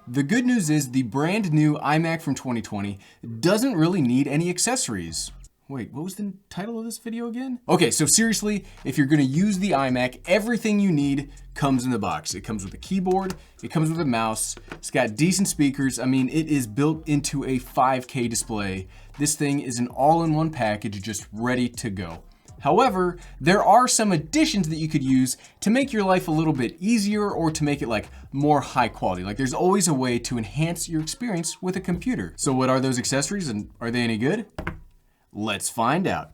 The good news is the brand new iMac from 2020 doesn't really need any accessories. Wait, what was the title of this video again? Okay, so seriously, if you're gonna use the iMac, everything you need comes in the box. It comes with a keyboard, it comes with a mouse, it's got decent speakers. I mean, it is built into a 5K display. This thing is an all-in-one package, just ready to go. However, there are some additions that you could use to make your life a little bit easier or to make it like more high quality. Like there's always a way to enhance your experience with a computer. So what are those accessories and are they any good? Let's find out.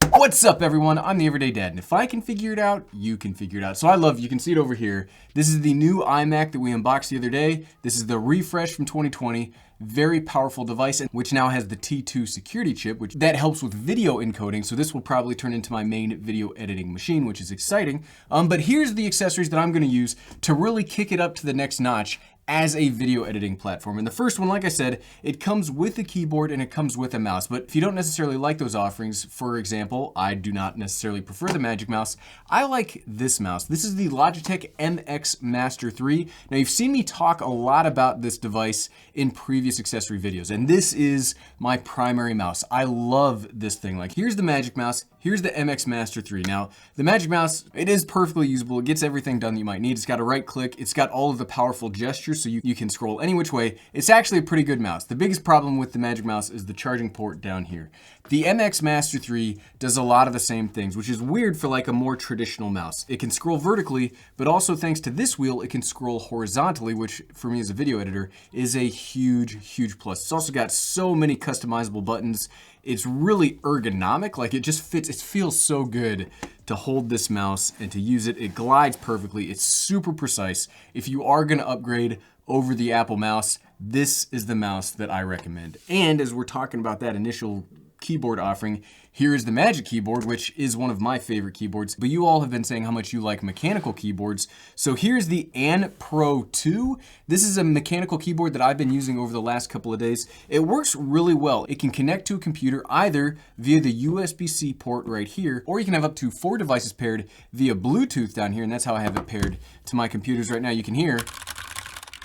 What's up everyone? I'm the Everyday Dad, and if I can figure it out, you can figure it out. So you can see it over here. This is the new iMac that we unboxed the other day. This is the refresh from 2020. Very powerful device, which now has the T2 security chip, which that helps with video encoding. So this will probably turn into my main video editing machine, which is exciting. But here's the accessories that I'm gonna use to really kick it up to the next notch as a video editing platform. And the first one, like I said, it comes with a keyboard and it comes with a mouse. But if you don't necessarily like those offerings, for example, I do not necessarily prefer the Magic Mouse. I like this mouse. This is the Logitech MX Master 3. Now you've seen me talk a lot about this device in previous accessory videos, and this is my primary mouse. I love this thing. Like here's the Magic Mouse, here's the MX Master 3. Now the Magic Mouse, it is perfectly usable. It gets everything done that you might need. It's got a right click. It's got all of the powerful gestures so you can scroll any which way. It's actually a pretty good mouse. The biggest problem with the Magic Mouse is the charging port down here. The MX Master 3 does a lot of the same things, which is weird for like a more traditional mouse. It can scroll vertically, but also thanks to this wheel, it can scroll horizontally, which for me as a video editor is a huge plus. It's also got so many customizable buttons. It's really ergonomic, like it just fits, it feels so good to hold this mouse and to use it. It glides perfectly, it's super precise. If you are gonna upgrade over the Apple mouse, this is the mouse that I recommend. And as we're talking about that initial keyboard offering, here is the Magic Keyboard, which is one of my favorite keyboards, but you all have been saying how much you like mechanical keyboards. So here's the An Pro 2. This is a mechanical keyboard that I've been using over the last couple of days. It works really well. It can connect to a computer either via the USB-C port right here, or you can have up to 4 devices paired via Bluetooth down here, and that's how I have it paired to my computers right now. You can hear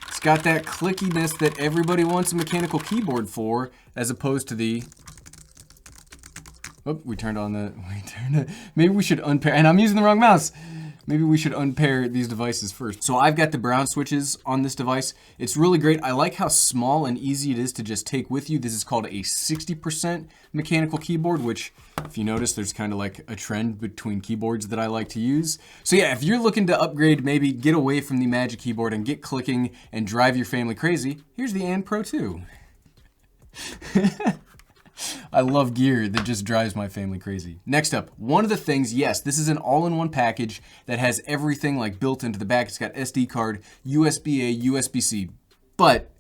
it's got that clickiness that everybody wants a mechanical keyboard for, as opposed to the maybe we should unpair, and I'm using the wrong mouse. Maybe we should unpair these devices first. So I've got the brown switches on this device. It's really great. I like how small and easy it is to just take with you. This is called a 60% mechanical keyboard, which if you notice, there's kind of like a trend between keyboards that I like to use. So yeah, if you're looking to upgrade, maybe get away from the Magic Keyboard and get clicking and drive your family crazy, here's the An Pro 2. I love gear that just drives my family crazy. Next up, one of the things, yes, this is an all-in-one package that has everything like built into the back. It's got SD card, USB-A, USB-C, but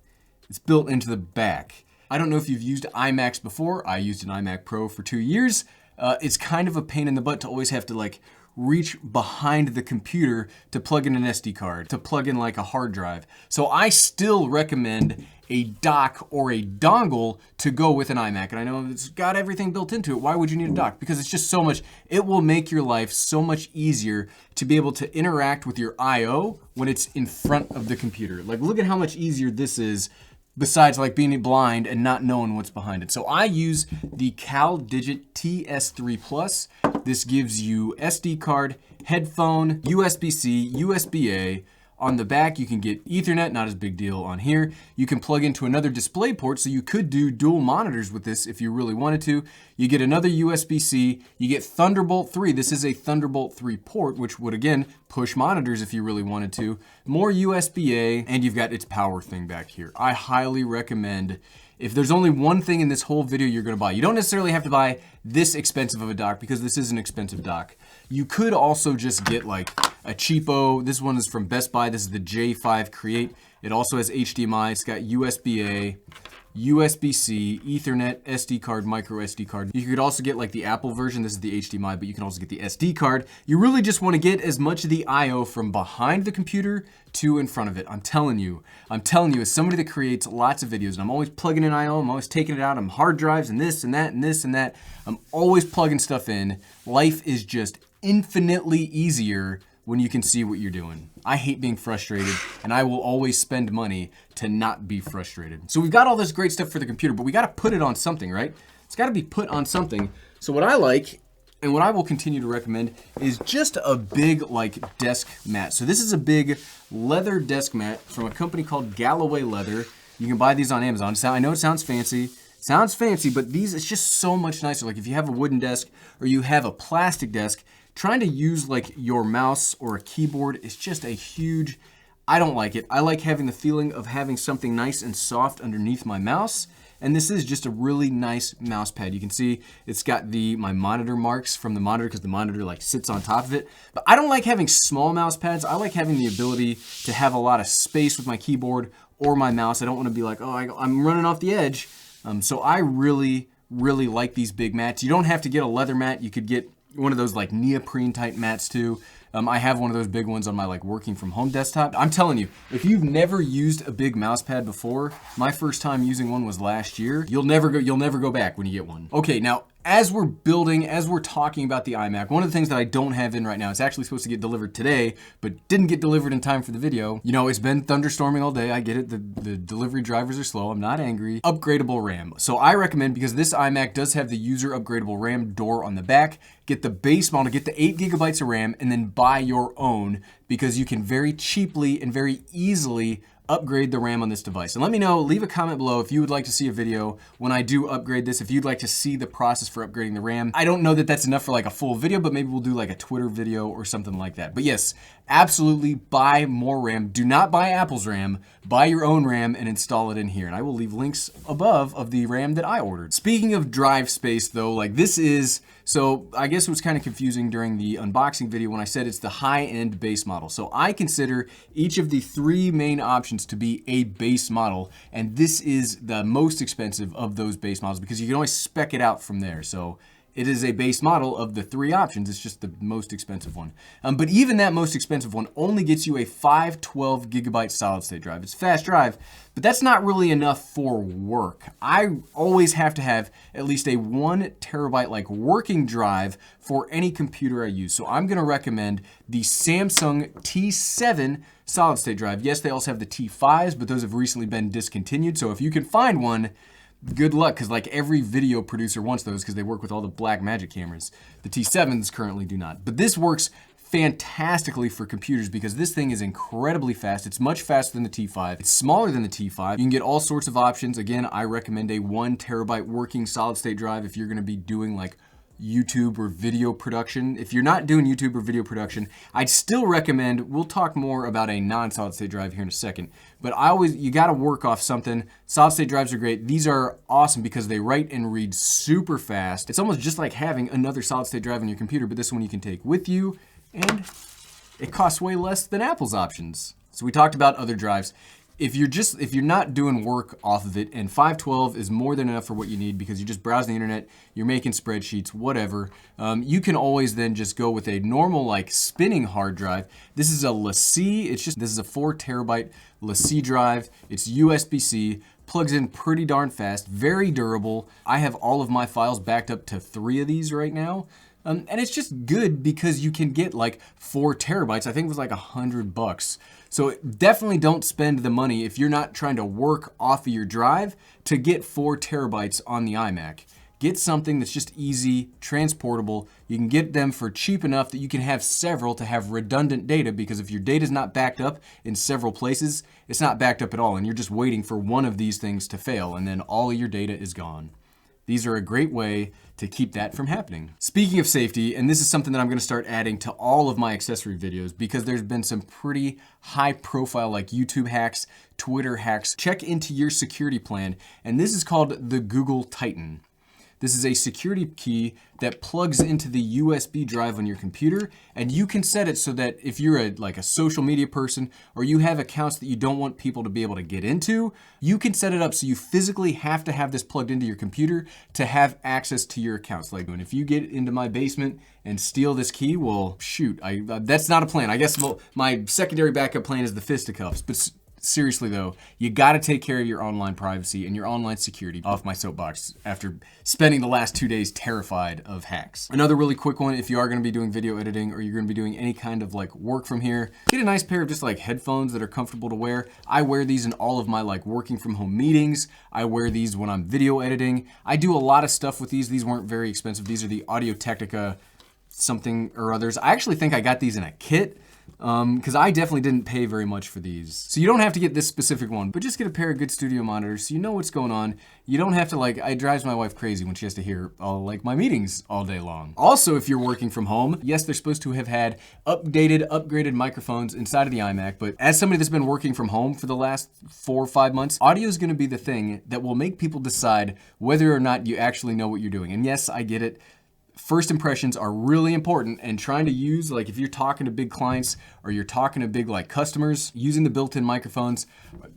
it's built into the back. I don't know if you've used iMacs before. I used an iMac Pro for 2 years. It's kind of a pain in the butt to always have to like reach behind the computer to plug in an SD card, to plug in like a hard drive. So I still recommend a dock or a dongle to go with an iMac. And I know it's got everything built into it. Why would you need a dock? Because it's just so much, it will make your life so much easier to be able to interact with your I/O when it's in front of the computer. Like look at how much easier this is besides like being blind and not knowing what's behind it. So I use the Caldigit TS3+. This gives you SD card, headphone, USB-C, USB-A. On the back, you can get Ethernet, not as big deal on here. You can plug into another display port, so you could do dual monitors with this if you really wanted to. You get another USB-C, you get Thunderbolt 3. This is a Thunderbolt 3 port, which would again push monitors if you really wanted to. More USB-A, and you've got its power thing back here. I highly recommend, if there's only one thing in this whole video you're gonna buy, you don't necessarily have to buy this expensive of a dock because this is an expensive dock. You could also just get like a cheapo, this one is from Best Buy, this is the J5 Create. It also has HDMI, it's got USB-A, USB-C, Ethernet, SD card, micro SD card. You could also get like the Apple version, this is the HDMI, but you can also get the SD card. You really just wanna get as much of the I/O from behind the computer to in front of it. I'm telling you, as somebody that creates lots of videos, and I'm always plugging in I/O, I'm always taking it out, I'm hard drives and this and that and this and that. I'm always plugging stuff in. Life is just infinitely easier when you can see what you're doing. I hate being frustrated, and I will always spend money to not be frustrated. So we've got all this great stuff for the computer, but we gotta put it on something, right? It's gotta be put on something. So what I like, and what I will continue to recommend, is just a big like desk mat. So this is a big leather desk mat from a company called Galloway Leather. You can buy these on Amazon. I know it sounds fancy. But these, it's just so much nicer. Like if you have a wooden desk or you have a plastic desk, trying to use like your mouse or a keyboard is just a huge, I don't like it. I like having the feeling of having something nice and soft underneath my mouse. And this is just a really nice mouse pad. You can see it's got my monitor marks from the monitor because the monitor like sits on top of it. But I don't like having small mouse pads. I like having the ability to have a lot of space with my keyboard or my mouse. I don't want to be like, oh, I'm running off the edge. So I really, really like these big mats. You don't have to get a leather mat. You could get one of those like neoprene type mats too. I have one of those big ones on my like working from home desktop. I'm telling you, if you've never used a big mouse pad before, my first time using one was last year. You'll never go back when you get one. Okay, now as we're talking about the iMac, one of the things that I don't have in right now, it's actually supposed to get delivered today, but didn't get delivered in time for the video. You know, it's been thunderstorming all day. I get it. The delivery drivers are slow. I'm not angry. Upgradable RAM. So I recommend, because this iMac does have the user upgradable RAM door on the back, get the base model, get the 8 gigabytes of RAM, and then buy your own, because you can very cheaply and very easily upgrade the RAM on this device. And let me know, leave a comment below if you would like to see a video when I do upgrade this, if you'd like to see the process for upgrading the RAM. I don't know that that's enough for like a full video, but maybe we'll do like a Twitter video or something like that. But yes, absolutely buy more RAM. Do not buy Apple's RAM. Buy your own RAM and install it in here. And I will leave links above of the RAM that I ordered. Speaking of drive space though, like this is, so I guess it was kind of confusing during the unboxing video when I said it's the high-end base model. So I consider each of the 3 main options to be a base model, and this is the most expensive of those base models because you can always spec it out from there. So it is a base model of the 3 options. It's just the most expensive one. But even that most expensive one only gets you a 512 gigabyte solid state drive. It's a fast drive, but that's not really enough for work. I always have to have at least a 1 terabyte like working drive for any computer I use. So I'm gonna recommend the Samsung T7 solid state drive. Yes, they also have the T5s, but those have recently been discontinued. So if you can find one, good luck, because like every video producer wants those because they work with all the Blackmagic cameras. The T7s currently do not. But this works fantastically for computers because this thing is incredibly fast. It's much faster than the T5. It's smaller than the T5. You can get all sorts of options. Again, I recommend a 1 terabyte working solid state drive if you're going to be doing like YouTube or video production. If you're not doing YouTube or video production, I'd still recommend, we'll talk more about a non-solid state drive here in a second, but you gotta work off something. Solid state drives are great. These are awesome because they write and read super fast. It's almost just like having another solid state drive on your computer, but this one you can take with you, and it costs way less than Apple's options. So we talked about other drives. If you're not doing work off of it, and 512 is more than enough for what you need because you just browse the internet, you're making spreadsheets, whatever, you can always then just go with a normal like spinning hard drive. This is a LaCie. This is a 4 terabyte LaCie drive. It's USB-C, plugs in pretty darn fast, very durable. I have all of my files backed up to 3 of these right now. And it's just good because you can get like 4 terabytes. I think it was like $100. So definitely don't spend the money if you're not trying to work off of your drive to get 4 terabytes on the iMac. Get something that's just easy, transportable. You can get them for cheap enough that you can have several to have redundant data, because if your data is not backed up in several places, it's not backed up at all and you're just waiting for one of these things to fail and then all of your data is gone. These are a great way to keep that from happening. Speaking of safety, and this is something that I'm gonna start adding to all of my accessory videos because there's been some pretty high profile like YouTube hacks, Twitter hacks. Check into your security plan, and this is called the Google Titan. This is a security key that plugs into the USB drive on your computer, and you can set it so that if you're like a social media person or you have accounts that you don't want people to be able to get into, you can set it up so you physically have to have this plugged into your computer to have access to your accounts. Like, if you get into my basement and steal this key, well, shoot, that's not a plan. I guess my secondary backup plan is the fisticuffs, but seriously though, you gotta take care of your online privacy and your online security. Off my soapbox after spending the last 2 days terrified of hacks. Another really quick one, if you are gonna be doing video editing or you're gonna be doing any kind of like work from here, get a nice pair of just like headphones that are comfortable to wear. I wear these in all of my like working from home meetings. I wear these when I'm video editing. I do a lot of stuff with these. These weren't very expensive. These are the AudioTechnica something or others. I actually think I got these in a kit. Because I definitely didn't pay very much for these. So you don't have to get this specific one, but just get a pair of good studio monitors so you know what's going on. You don't have to like, it drives my wife crazy when she has to hear all like my meetings all day long. Also, if you're working from home, yes, they're supposed to have had upgraded microphones inside of the iMac, but as somebody that's been working from home for the last 4 or 5 months, audio is gonna be the thing that will make people decide whether or not you actually know what you're doing. And yes, I get it. First impressions are really important, and trying to use, like if you're talking to big clients or you're talking to big like customers, using the built-in microphones,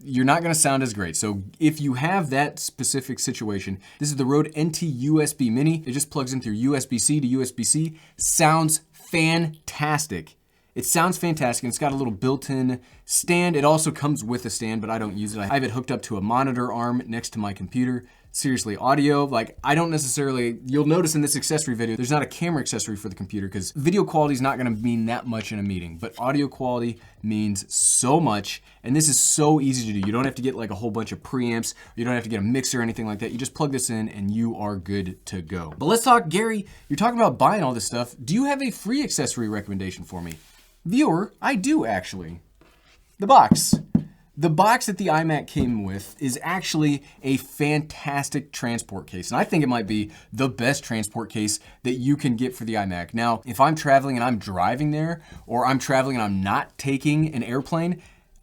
you're not gonna sound as great. So if you have that specific situation, this is the Rode NT USB Mini. It just plugs in through USB-C to USB-C. Sounds fantastic. It sounds fantastic, and it's got a little built-in stand. It also comes with a stand, but I don't use it. I have it hooked up to a monitor arm next to my computer. Seriously, audio, like I don't necessarily, you'll notice in this accessory video, there's not a camera accessory for the computer because video quality is not gonna mean that much in a meeting, but audio quality means so much, and this is so easy to do. You don't have to get like a whole bunch of preamps, you don't have to get a mixer or anything like that. You just plug this in and you are good to go. But let's talk, Gary, you're talking about buying all this stuff. Do you have a free accessory recommendation for me? Viewer, I do actually. The box. The box that the iMac came with is actually a fantastic transport case. And I think it might be the best transport case that you can get for the iMac. Now, if I'm traveling and I'm driving there, or I'm traveling and I'm not taking an airplane,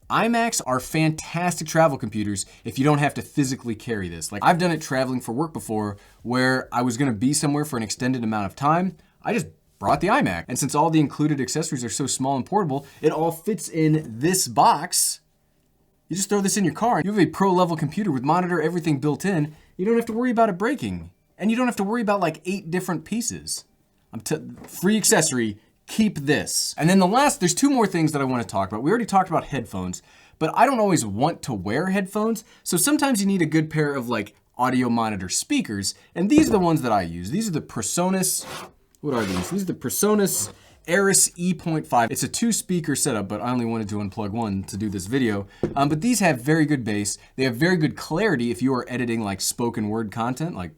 iMacs are fantastic travel computers if you don't have to physically carry this. Like I've done it traveling for work before where I was gonna be somewhere for an extended amount of time. I just brought the iMac. And since all the included accessories are so small and portable, it all fits in this box. You just throw this in your car. You have a pro level computer with monitor, everything built in. You don't have to worry about it breaking. And you don't have to worry about like 8 different pieces. Free accessory, keep this. And then there's 2 more things that I want to talk about. We already talked about headphones, but I don't always want to wear headphones. So sometimes you need a good pair of like audio monitor speakers. And these are the ones that I use. These are the Presonus, what are these? These are the Presonus E3.5. It's a 2-speaker setup, but I only wanted to unplug one to do this video. But these have very good bass. They have very good clarity if you are editing like spoken word content, like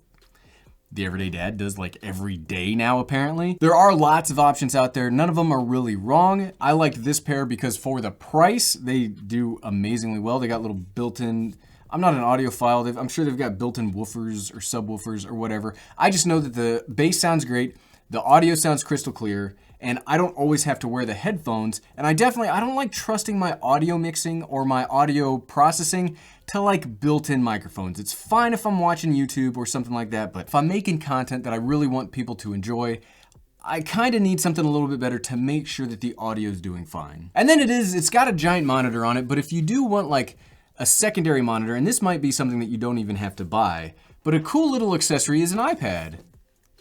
the Everyday Dad does like every day now apparently. There are lots of options out there. None of them are really wrong. I liked this pair because for the price, they do amazingly well. They got little built-in, I'm not an audiophile. I'm sure they've got built-in woofers or subwoofers or whatever. I just know that the bass sounds great. The audio sounds crystal clear, and I don't always have to wear the headphones. And I don't like trusting my audio mixing or my audio processing to like built-in microphones. It's fine if I'm watching YouTube or something like that, but if I'm making content that I really want people to enjoy, I kind of need something a little bit better to make sure that the audio is doing fine. And then it's got a giant monitor on it, but if you do want like a secondary monitor, and this might be something that you don't even have to buy, but a cool little accessory is an iPad.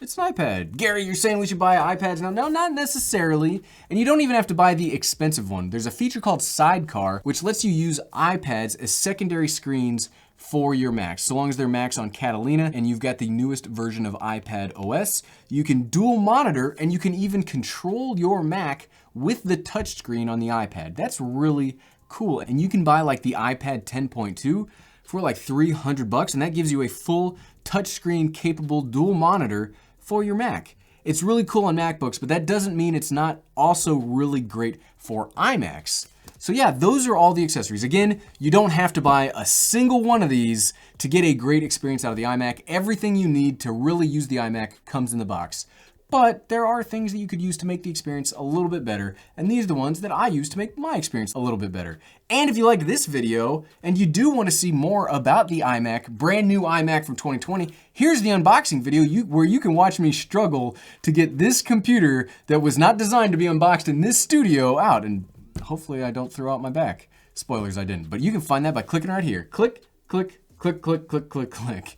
It's an iPad. Gary, you're saying we should buy iPads now? No, not necessarily. And you don't even have to buy the expensive one. There's a feature called Sidecar, which lets you use iPads as secondary screens for your Macs. So long as they're Macs on Catalina and you've got the newest version of iPad OS, you can dual monitor and you can even control your Mac with the touchscreen on the iPad. That's really cool. And you can buy like the iPad 10.2 for like $300, and that gives you a full touchscreen capable dual monitor for your Mac. It's really cool on MacBooks, but that doesn't mean it's not also really great for iMacs. So yeah, those are all the accessories. Again, you don't have to buy a single one of these to get a great experience out of the iMac. Everything you need to really use the iMac comes in the box. But there are things that you could use to make the experience a little bit better, and these are the ones that I use to make my experience a little bit better. And if you like this video, and you do want to see more about the iMac, brand new iMac from 2020, here's the unboxing video where you can watch me struggle to get this computer that was not designed to be unboxed in this studio out, and hopefully I don't throw out my back. Spoilers, I didn't. But you can find that by clicking right here. Click, click, click, click, click, click, click.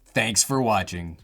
Thanks for watching.